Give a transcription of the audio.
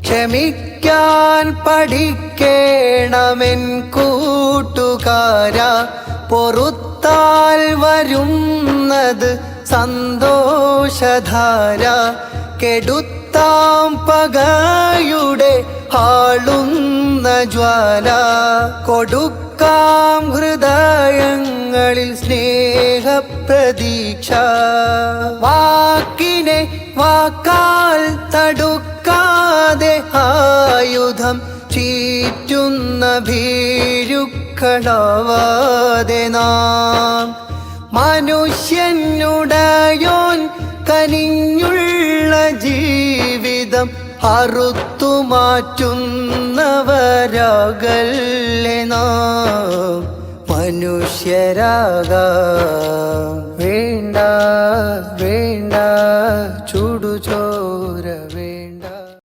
ക്ഷമിക്കാൻ പഠിക്കേണമെൻ കൂട്ടുകാരാ, പൊറുത്താൽ വരുന്നത് സന്തോഷധാര. കെടുത്താം പകയുടെ ആളുന്ന ജ്വാല, കൊടുക്കാം ഹൃദയങ്ങളിൽ സ്നേഹപ്രതീക്ഷ. വാക്കിനെ വാക്കാൽ തടുക്കാതെ ആയുധം ചീറ്റുന്ന ഭീരുക്കളാവാതെ നാം. മനുഷ്യനുടയോൻ കനിഞ്ഞുള്ള ജീവിതം അറുത്തുമാറ്റുന്നവരാകല്ലേ നാം. മനുഷ്യരാകാം വേണ്ട വേണ്ട ചുടുചോ